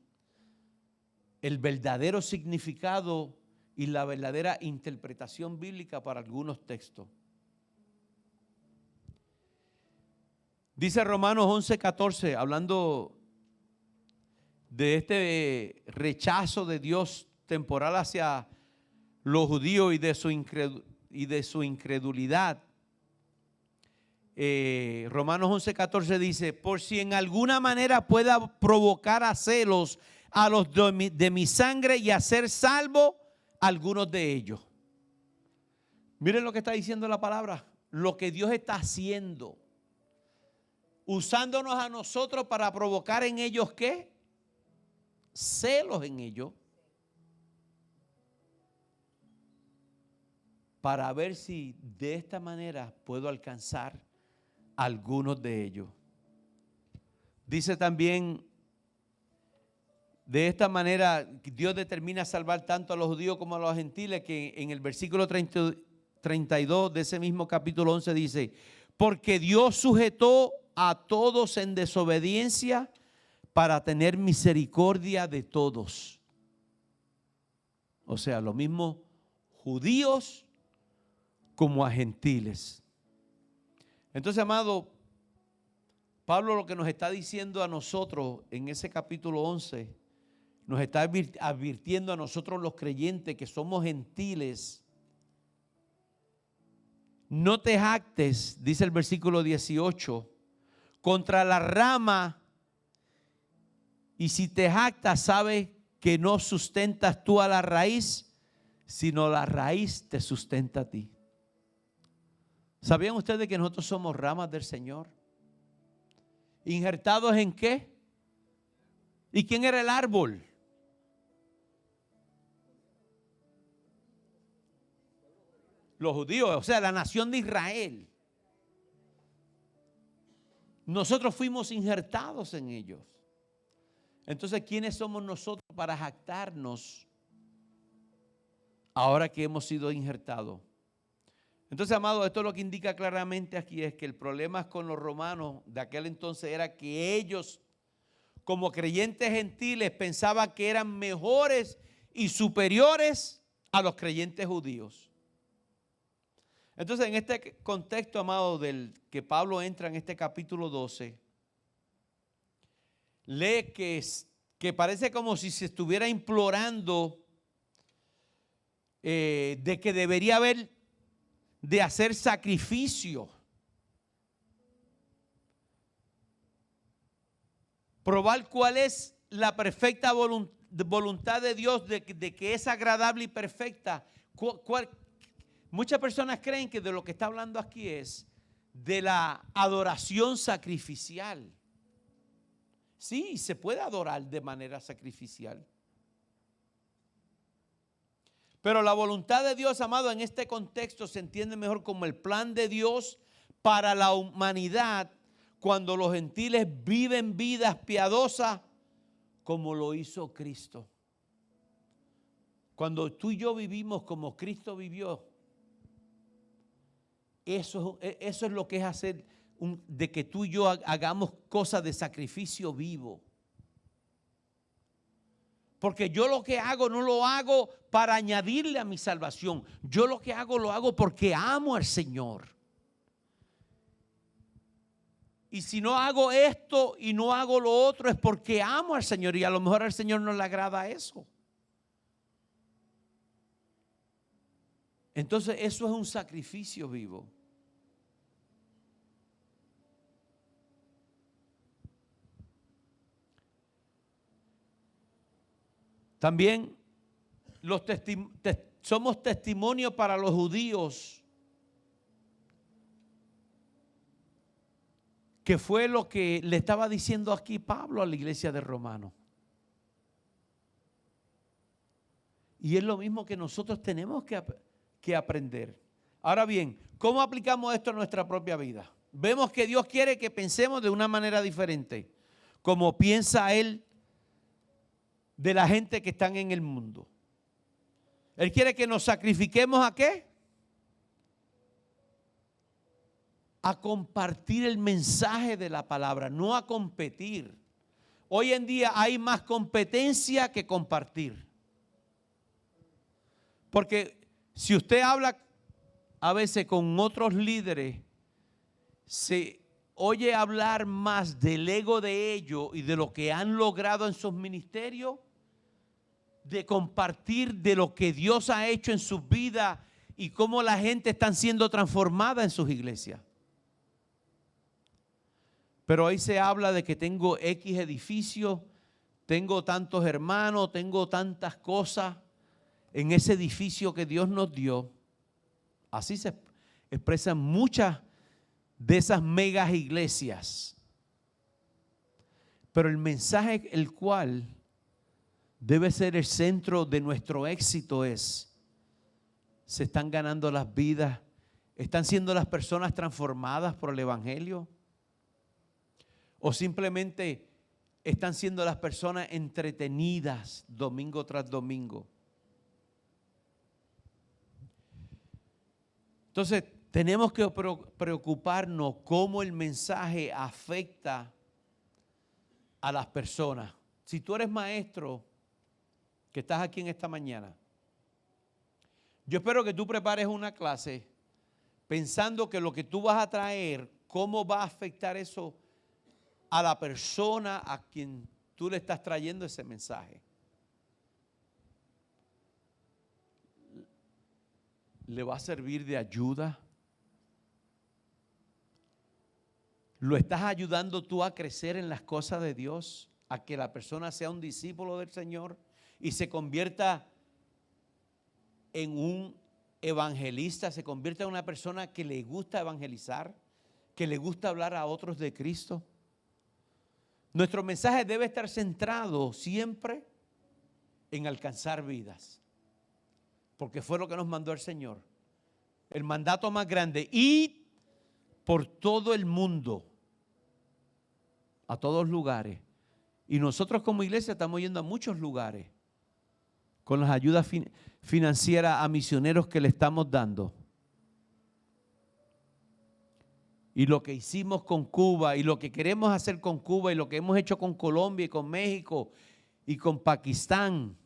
el verdadero significado y la verdadera interpretación bíblica para algunos textos. Dice Romanos 11:14, hablando de este rechazo de Dios temporal hacia los judíos y de su incredulidad. Romanos 11:14 dice: por si en alguna manera pueda provocar a celos a los de mi sangre y hacer salvo a algunos de ellos. Miren lo que está diciendo la palabra, lo que Dios está haciendo, usándonos a nosotros para provocar en ellos ¿qué? Celos en ellos, para ver si de esta manera puedo alcanzar a algunos de ellos. Dice también, de esta manera Dios determina salvar tanto a los judíos como a los gentiles, que en el versículo 32 de ese mismo capítulo 11 dice: porque Dios sujetó a todos en desobediencia para tener misericordia de todos. O sea, lo mismo judíos como a gentiles. Entonces, amado, Pablo lo que nos está diciendo a nosotros en ese capítulo 11, nos está advirtiendo a nosotros los creyentes que somos gentiles, no te jactes, dice el versículo 18, contra la rama, y si te jactas, sabe que no sustentas tú a la raíz, sino la raíz te sustenta a ti. ¿Sabían ustedes que nosotros somos ramas del Señor? ¿Injertados en qué? ¿Y quién era el árbol? Los judíos, o sea, la nación de Israel. Nosotros fuimos injertados en ellos. Entonces, ¿quiénes somos nosotros para jactarnos ahora que hemos sido injertados? Entonces, amado, esto lo que indica claramente aquí es que el problema con los romanos de aquel entonces era que ellos, como creyentes gentiles, pensaban que eran mejores y superiores a los creyentes judíos. Entonces, en este contexto, amado, del que Pablo entra en este capítulo 12, lee que parece como si se estuviera implorando de que debería haber de hacer sacrificio, probar cuál es la perfecta voluntad de Dios, de que es agradable y perfecta. Muchas personas creen que de lo que está hablando aquí es de la adoración sacrificial. Sí, se puede adorar de manera sacrificial. Pero la voluntad de Dios, amado, en este contexto se entiende mejor como el plan de Dios para la humanidad cuando los gentiles viven vidas piadosas como lo hizo Cristo. Cuando tú y yo vivimos como Cristo vivió, eso es lo que es hacer de que tú y yo hagamos cosas de sacrificio vivo. Porque yo lo que hago no lo hago para añadirle a mi salvación. Yo lo que hago lo hago porque amo al Señor. Y si no hago esto y no hago lo otro es porque amo al Señor. Y a lo mejor al Señor no le agrada eso. Entonces eso es un sacrificio vivo. También somos testimonio para los judíos, que fue lo que le estaba diciendo aquí Pablo a la iglesia de Romanos. Y es lo mismo que nosotros tenemos que aprender. Ahora bien, ¿cómo aplicamos esto a nuestra propia vida? Vemos que Dios quiere que pensemos de una manera diferente, como piensa Él de la gente que están en el mundo. Él quiere que nos sacrifiquemos ¿a qué? A compartir el mensaje de la palabra, no a competir. Hoy en día hay más competencia que compartir. Porque si usted habla a veces con otros líderes, se oye hablar más del ego de ellos y de lo que han logrado en sus ministerios, de compartir de lo que Dios ha hecho en sus vidas y cómo la gente está siendo transformada en sus iglesias. Pero ahí se habla de que tengo X edificio, tengo tantos hermanos, tengo tantas cosas en ese edificio que Dios nos dio. Así se expresan muchas de esas megas iglesias. Pero el mensaje el cual debe ser el centro de nuestro éxito es: se están ganando las vidas, están siendo las personas transformadas por el evangelio, o simplemente están siendo las personas entretenidas domingo tras domingo. Entonces tenemos que preocuparnos cómo el mensaje afecta a las personas. Si tú eres maestro que estás aquí en esta mañana, yo espero que tú prepares una clase pensando que lo que tú vas a traer, cómo va a afectar eso a la persona a quien tú le estás trayendo ese mensaje. ¿Le va a servir de ayuda? ¿Lo estás ayudando tú a crecer en las cosas de Dios? A que la persona sea un discípulo del Señor y se convierta en un evangelista, se convierta en una persona que le gusta evangelizar, que le gusta hablar a otros de Cristo. Nuestro mensaje debe estar centrado siempre en alcanzar vidas, porque fue lo que nos mandó el Señor. El mandato más grande: id por todo el mundo, a todos lugares. Y nosotros como iglesia estamos yendo a muchos lugares con las ayudas financieras a misioneros que le estamos dando. Y lo que hicimos con Cuba y lo que queremos hacer con Cuba y lo que hemos hecho con Colombia y con México y con Pakistán.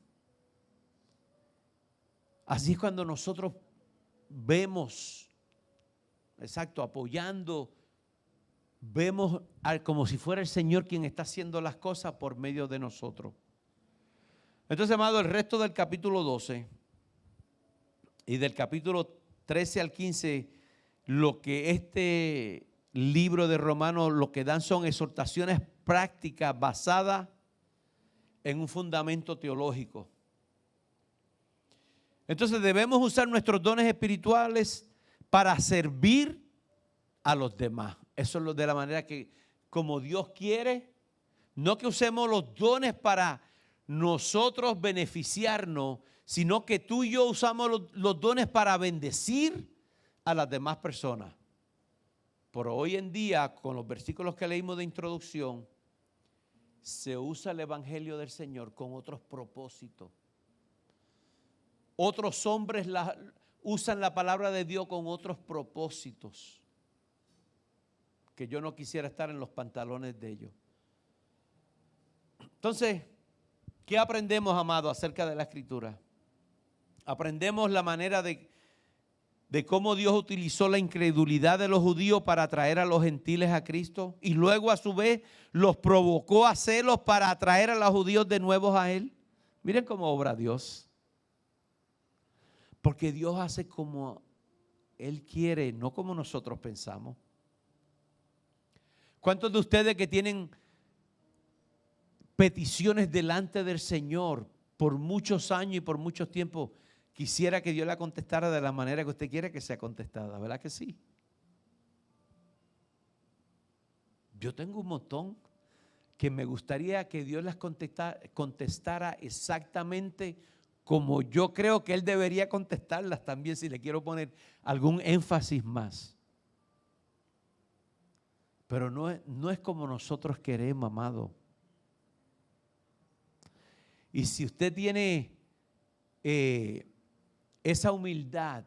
Así es cuando nosotros vemos, exacto, apoyando, vemos como si fuera el Señor quien está haciendo las cosas por medio de nosotros. Entonces, amado, el resto del capítulo 12 y del capítulo 13 al 15, lo que este libro de Romanos lo que dan son exhortaciones prácticas basadas en un fundamento teológico. Entonces debemos usar nuestros dones espirituales para servir a los demás. Eso es lo de la manera que, como Dios quiere, no que usemos los dones para nosotros beneficiarnos, sino que tú y yo usamos los dones para bendecir a las demás personas. Pero hoy en día, con los versículos que leímos de introducción, se usa el evangelio del Señor con otros propósitos. Otros hombres usan la palabra de Dios con otros propósitos, que yo no quisiera estar en los pantalones de ellos. Entonces, ¿qué aprendemos, amado, acerca de la Escritura? Aprendemos la manera de cómo Dios utilizó la incredulidad de los judíos para atraer a los gentiles a Cristo y luego a su vez los provocó a celos para atraer a los judíos de nuevo a Él. Miren cómo obra Dios. Porque Dios hace como Él quiere, no como nosotros pensamos. ¿Cuántos de ustedes que tienen peticiones delante del Señor por muchos años y por mucho tiempo, quisiera que Dios la contestara de la manera que usted quiere que sea contestada? ¿Verdad que sí? Yo tengo un montón que me gustaría que Dios las contestara exactamente como yo creo que Él debería contestarlas también, si le quiero poner algún énfasis más. Pero no es como nosotros queremos, amado. Y si usted tiene esa humildad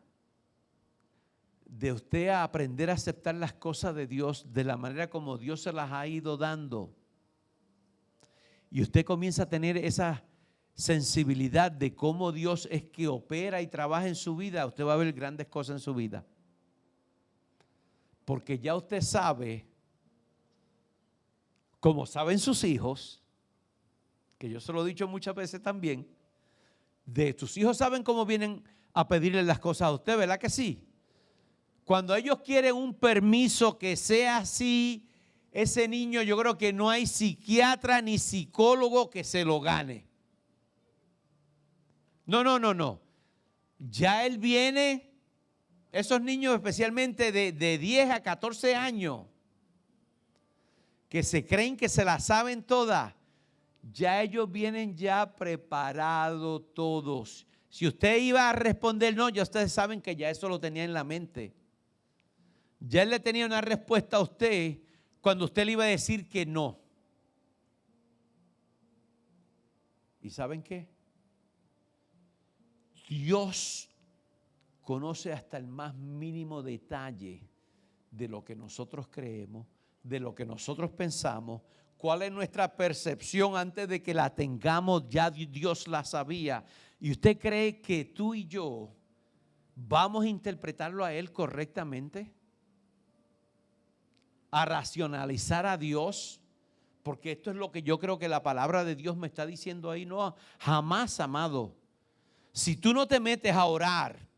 de usted aprender a aceptar las cosas de Dios de la manera como Dios se las ha ido dando, y usted comienza a tener esa sensibilidad de cómo Dios es que opera y trabaja en su vida, usted va a ver grandes cosas en su vida. Porque ya usted sabe, como saben sus hijos, que yo se lo he dicho muchas veces también, de tus hijos saben cómo vienen a pedirle las cosas a usted, ¿verdad que sí? Cuando ellos quieren un permiso que sea así, ese niño, yo creo que no hay psiquiatra ni psicólogo que se lo gane. No. Ya él viene, esos niños especialmente de 10 a 14 años, que se creen que se la saben todas, ya ellos vienen ya preparados todos. Si usted iba a responder no, ya ustedes saben que ya eso lo tenía en la mente. Ya él le tenía una respuesta a usted cuando usted le iba a decir que no. ¿Y saben qué? Dios conoce hasta el más mínimo detalle de lo que nosotros creemos, de lo que nosotros pensamos, cuál es nuestra percepción antes de que la tengamos, ya Dios la sabía. ¿Y usted cree que tú y yo vamos a interpretarlo a Él correctamente? ¿A racionalizar a Dios? Porque esto es lo que yo creo que la palabra de Dios me está diciendo ahí. No, jamás, amado. Si tú no te metes a orar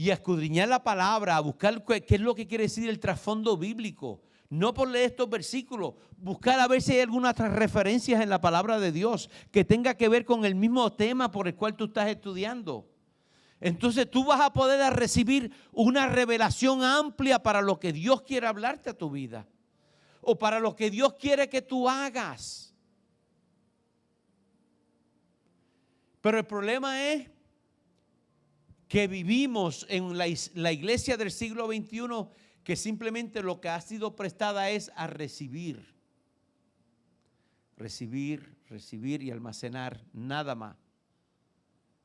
y a escudriñar la palabra, a buscar qué es lo que quiere decir el trasfondo bíblico. No por leer estos versículos, buscar a ver si hay algunas otras referencias en la palabra de Dios que tenga que ver con el mismo tema por el cual tú estás estudiando. Entonces tú vas a poder recibir una revelación amplia para lo que Dios quiere hablarte a tu vida o para lo que Dios quiere que tú hagas. Pero el problema es que vivimos en la iglesia del siglo XXI que simplemente lo que ha sido prestada es a recibir. Recibir y almacenar, nada más.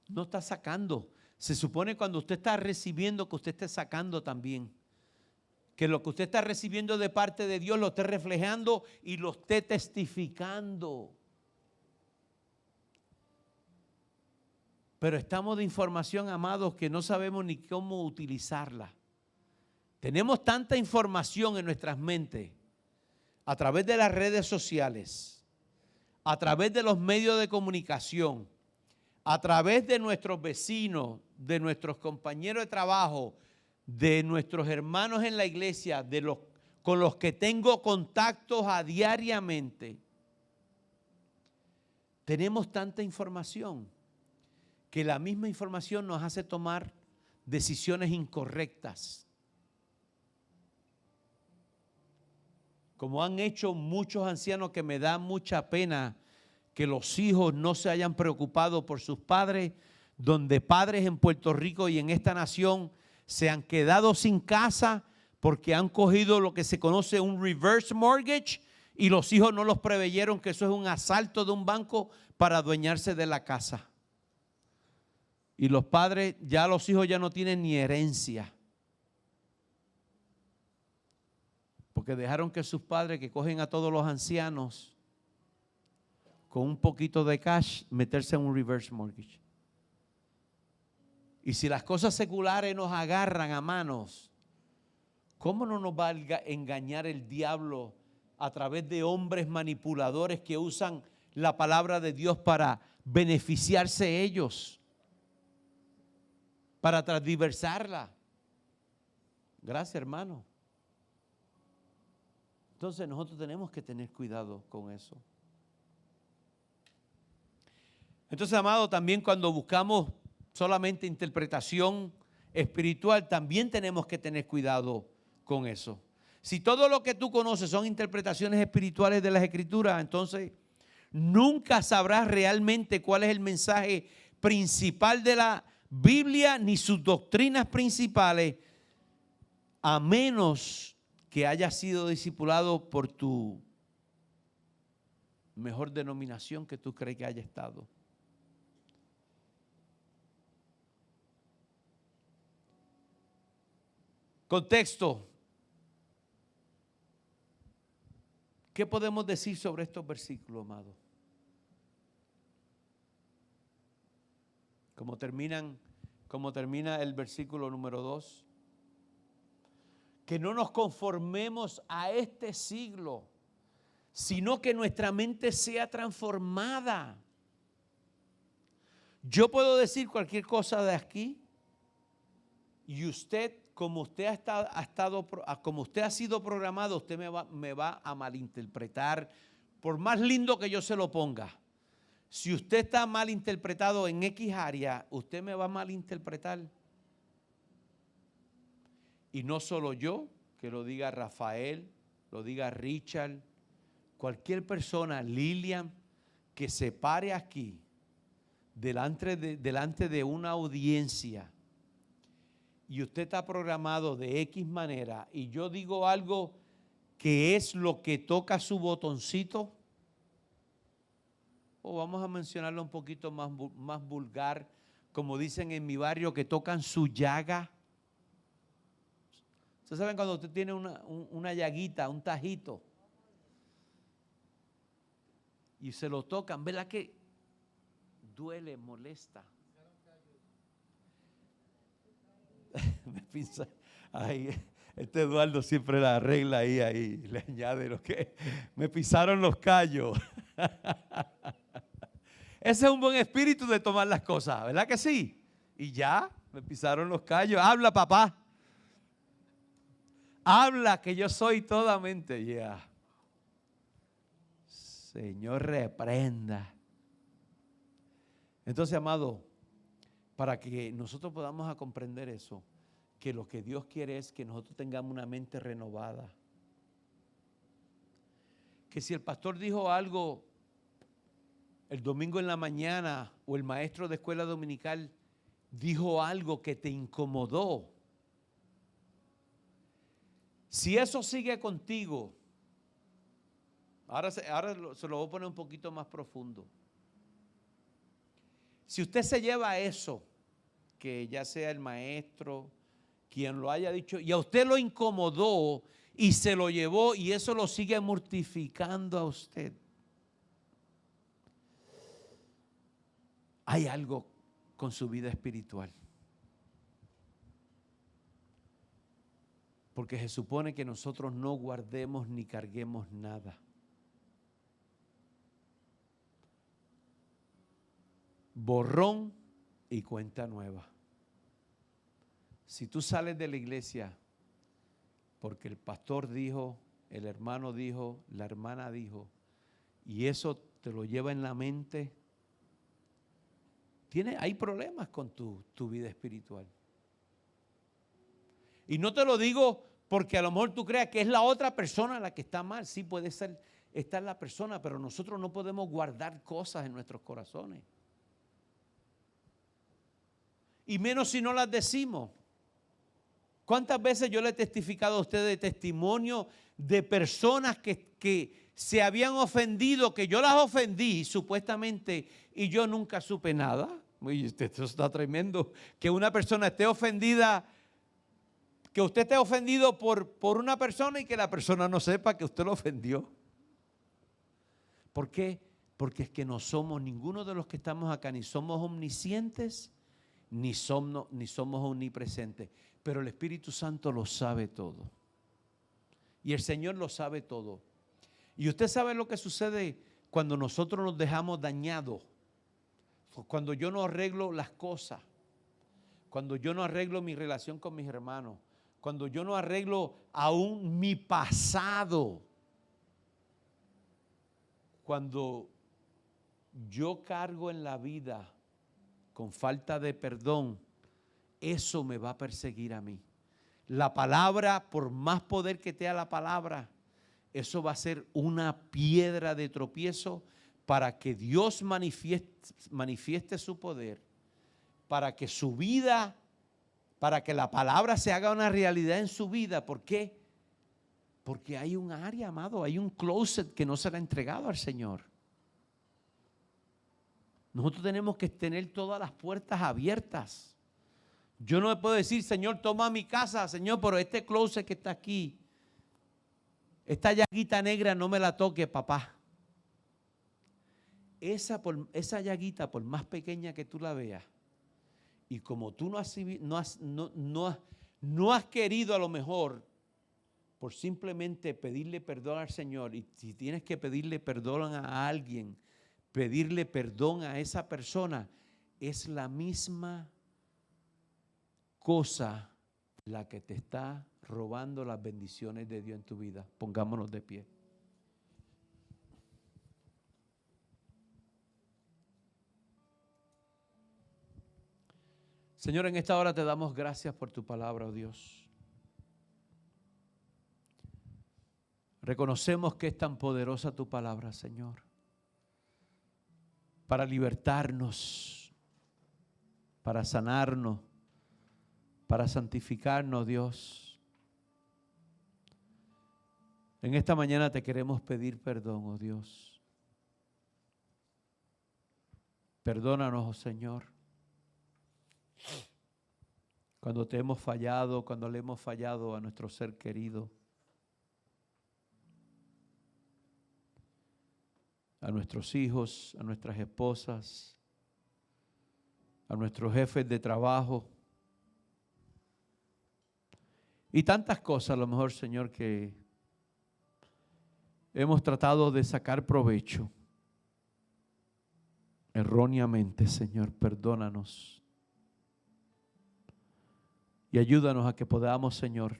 No está sacando. Se supone cuando usted está recibiendo que usted esté sacando también. Que lo que usted está recibiendo de parte de Dios lo esté reflejando y lo esté testificando. Pero estamos de información, amados, que no sabemos ni cómo utilizarla. Tenemos tanta información en nuestras mentes a través de las redes sociales, a través de los medios de comunicación, a través de nuestros vecinos, de nuestros compañeros de trabajo, de nuestros hermanos en la iglesia, con los que tengo contactos diariamente. Tenemos tanta información que la misma información nos hace tomar decisiones incorrectas. Como han hecho muchos ancianos, que me da mucha pena que los hijos no se hayan preocupado por sus padres, donde padres en Puerto Rico y en esta nación se han quedado sin casa porque han cogido lo que se conoce un reverse mortgage y los hijos no los preveyeron que eso es un asalto de un banco para adueñarse de la casa. Y los padres, ya los hijos ya no tienen ni herencia. Porque dejaron que sus padres, que cogen a todos los ancianos con un poquito de cash, meterse en un reverse mortgage. Y si las cosas seculares nos agarran a manos, ¿cómo no nos va a engañar el diablo a través de hombres manipuladores que usan la palabra de Dios para beneficiarse ellos? Para transversarla. Gracias, hermano. Entonces nosotros tenemos que tener cuidado con eso. Entonces, amado, también cuando buscamos solamente interpretación espiritual, también tenemos que tener cuidado con eso. Si todo lo que tú conoces son interpretaciones espirituales de las Escrituras, entonces nunca sabrás realmente cuál es el mensaje principal de la Biblia ni sus doctrinas principales, a menos que haya sido discipulado por tu mejor denominación que tú crees que haya estado. Contexto. ¿Qué podemos decir sobre estos versículos, amado? Como termina el versículo número 2. Que no nos conformemos a este siglo, sino que nuestra mente sea transformada. Yo puedo decir cualquier cosa de aquí y usted, como usted como usted ha sido programado, usted me va a malinterpretar, por más lindo que yo se lo ponga. Si usted está malinterpretado en X área, usted me va a malinterpretar. Y no solo yo, que lo diga Rafael, lo diga Richard, cualquier persona, Lilian, que se pare aquí delante de una audiencia y usted está programado de X manera y yo digo algo que es lo que toca su botoncito, o vamos a mencionarlo un poquito más vulgar, como dicen en mi barrio, que tocan su llaga. Ustedes saben cuando usted tiene una llaguita, un tajito, y se lo tocan, ¿verdad que duele, molesta? Me pinza, ay, este Eduardo siempre la arregla ahí, le añade lo que me pisaron los callos. Ese es un buen espíritu de tomar las cosas, ¿verdad que sí? Y ya, Me pisaron los callos. Habla, papá. Habla, que yo soy toda mente. Ya. Señor, reprenda. Entonces, amado, para que nosotros podamos comprender eso, que lo que Dios quiere es que nosotros tengamos una mente renovada. Que si el pastor dijo algo el domingo en la mañana o el maestro de escuela dominical dijo algo que te incomodó, si eso sigue contigo, ahora se lo voy a poner un poquito más profundo. Si usted se lleva a eso, que ya sea el maestro, quien lo haya dicho, y a usted lo incomodó y se lo llevó y eso lo sigue mortificando a usted, hay algo con su vida espiritual. Porque se supone que nosotros no guardemos ni carguemos nada. Borrón y cuenta nueva. Si tú sales de la iglesia porque el pastor dijo, el hermano dijo, la hermana dijo, y eso te lo lleva en la mente, hay problemas con tu vida espiritual. Y no te lo digo porque a lo mejor tú creas que es la otra persona la que está mal. Sí, puede ser, está la persona, pero nosotros no podemos guardar cosas en nuestros corazones. Y menos si no las decimos. ¿Cuántas veces yo le he testificado a ustedes de testimonio de personas que se habían ofendido, que yo las ofendí supuestamente y yo nunca supe nada? Uy, esto está tremendo. Que una persona esté ofendida, que usted esté ofendido por una persona y que la persona no sepa que usted lo ofendió. ¿Por qué? Porque es que no somos, ninguno de los que estamos acá, ni somos omniscientes, ni somos omnipresentes. Pero el Espíritu Santo lo sabe todo. Y el Señor lo sabe todo. Y usted sabe lo que sucede cuando nosotros nos dejamos dañados. Cuando yo no arreglo las cosas. Cuando yo no arreglo mi relación con mis hermanos. Cuando yo no arreglo aún mi pasado. Cuando yo cargo en la vida con falta de perdón, eso me va a perseguir a mí. La palabra, por más poder que tenga la palabra, eso va a ser una piedra de tropiezo para que Dios manifieste su poder, para que su vida, para que la palabra se haga una realidad en su vida. ¿Por qué? Porque hay un área, amado, hay un closet que no se le ha entregado al Señor. Nosotros tenemos que tener todas las puertas abiertas. Yo no me puedo decir, Señor, toma mi casa, Señor, pero este closet que está aquí, esta llaguita negra no me la toque, papá. Esa llaguita, por más pequeña que tú la veas, y como tú no has querido a lo mejor, por simplemente pedirle perdón al Señor, y si tienes que pedirle perdón a alguien, pedirle perdón a esa persona, es la misma cosa la que te está robando las bendiciones de Dios en tu vida. Pongámonos de pie. Señor, en esta hora te damos gracias por tu palabra, oh Dios. Reconocemos que es tan poderosa tu palabra, Señor, para libertarnos, para sanarnos, para santificarnos, Dios. En esta mañana te queremos pedir perdón, oh Dios. Perdónanos, oh Señor, cuando te hemos fallado, cuando le hemos fallado a nuestro ser querido, a nuestros hijos, a nuestras esposas, a nuestros jefes de trabajo. Y tantas cosas, a lo mejor, Señor, que hemos tratado de sacar provecho erróneamente. Señor, perdónanos. Y ayúdanos a que podamos, Señor,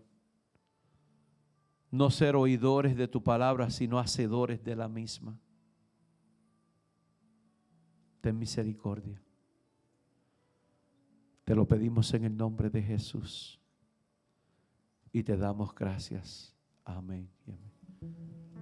no ser oidores de tu palabra, sino hacedores de la misma. Ten misericordia. Te lo pedimos en el nombre de Jesús. Y te damos gracias. Amén y amén.